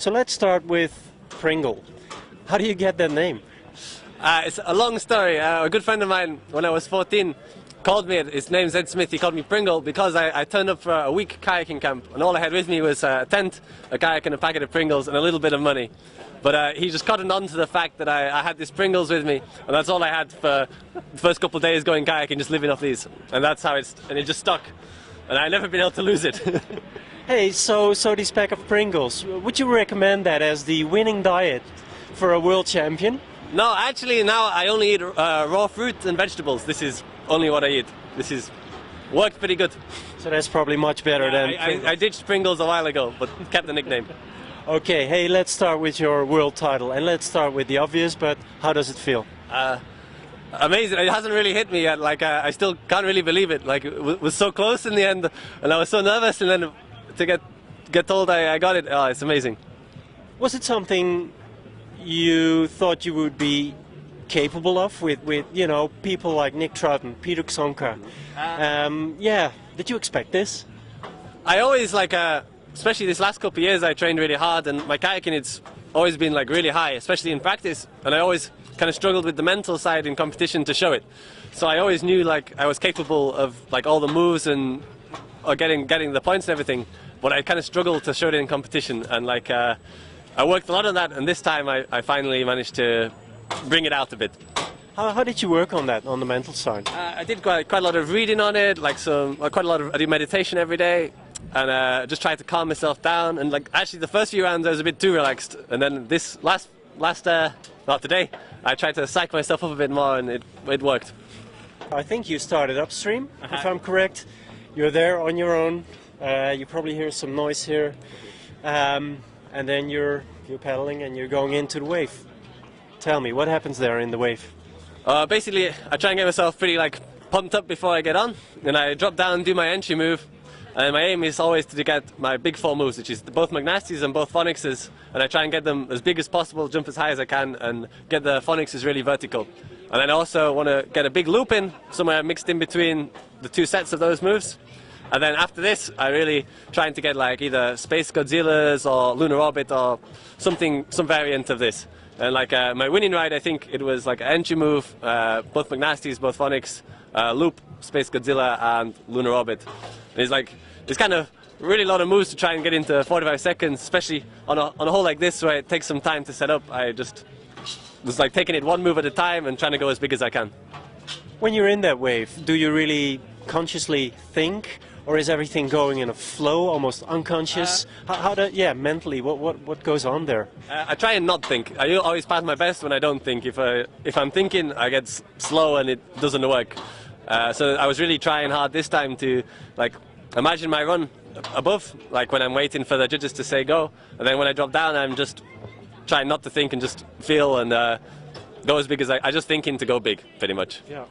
So let's start with Pringle. How do you get that name? It's a long story. A good friend of mine, when I was 14, called me, his name's Ed Smith, he called me Pringle because I turned up for a week kayaking camp and all I had with me was a tent, a kayak and a packet of Pringles and a little bit of money. But he just cottoned on to the fact that I had these Pringles with me and that's all I had for the first couple of days going kayaking, just living off these. And that's how and it just stuck. And I've never been able to lose it. Hey, so this pack of Pringles, would you recommend that as the winning diet for a world champion? No, actually now I only eat raw fruit and vegetables. This is only what I eat. This is worked pretty good. So that's probably much better than Pringles. I ditched Pringles a while ago, but kept the nickname. Okay, hey, let's start with your world title, and let's start with the obvious, but how does it feel? Amazing. It hasn't really hit me yet. Like I still can't really believe it. Like it was so close in the end, and I was so nervous, and then to get told I got it, oh, it's amazing. Was it something you thought you would be capable of with you know, people like Nick Troughton, Peter Xonka? Yeah, did you expect this? I always especially this last couple of years I trained really hard and my kayaking it's always been like really high, especially in practice, and I always kind of struggled with the mental side in competition to show it. So I always knew like I was capable of like all the moves and getting the points and everything, but I kind of struggled to show it in competition, and like I worked a lot on that, and this time I finally managed to bring it out a bit. How did you work on that, on the mental side? I did quite a lot of reading on it, like I did meditation every day, and just tried to calm myself down. And like actually the first few rounds I was a bit too relaxed, and then this not today, I tried to psych myself up a bit more, and it worked. I think you started upstream, if I'm correct. You're there on your own. You probably hear some noise here, and then you're paddling and you're going into the wave. Tell me, what happens there in the wave? Basically, I try and get myself pretty like pumped up before I get on, and I drop down and do my entry move. And my aim is always to get my big four moves, which is both McNasty's and both Phonics's, and I try and get them as big as possible, jump as high as I can, and get the Phonics's really vertical. And then I also want to get a big loop in, somewhere mixed in between the two sets of those moves. And then after this, I really trying to get like either Space Godzillas or Lunar Orbit or some variant of this. And like my winning ride, I think it was like an entry move, both McNasty's, both Phonics, loop, Space Godzilla, and Lunar Orbit. It's kind of really a lot of moves to try and get into 45 seconds, especially on a hole like this where it takes some time to set up. I just was like taking it one move at a time and trying to go as big as I can. When you're in that wave, do you really consciously think, or is everything going in a flow, almost unconscious? Mentally, what goes on there? I try and not think. I always pass my best when I don't think. If I'm thinking, I get slow and it doesn't work. So I was really trying hard this time to like imagine my run above, like when I'm waiting for the judges to say go, and then when I drop down, I'm just trying not to think and just feel and go as big as I just thinking to go big, pretty much. Yeah.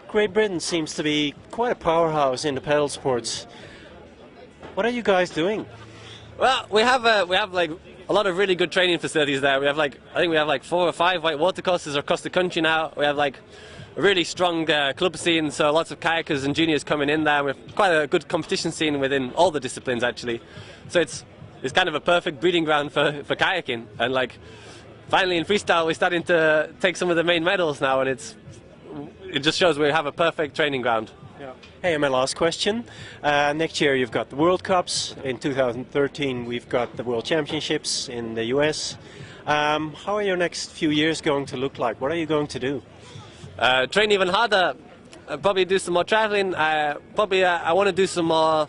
Great Britain seems to be quite a powerhouse in the paddle sports. What are you guys doing? Well, we have like a lot of really good training facilities there. We have I think we have like 4 or 5 white water courses across the country now. We have like a really strong club scene, so lots of kayakers and juniors coming in there. We have quite a good competition scene within all the disciplines actually. So it's kind of a perfect breeding ground for kayaking, and like finally in freestyle we're starting to take some of the main medals now, and it just shows we have a perfect training ground. Yeah. Hey, and my last question. Next year you've got the World Cups. In 2013 we've got the World Championships in the US. How are your next few years going to look like? What are you going to do? Train even harder. Probably do some more traveling. I want to do some more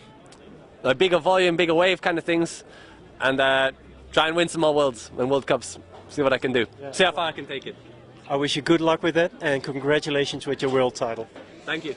bigger volume, bigger wave kind of things, and try and win some more Worlds and World Cups. See what I can do. Yeah. See how far I can take it. I wish you good luck with that, and congratulations with your world title. Thank you.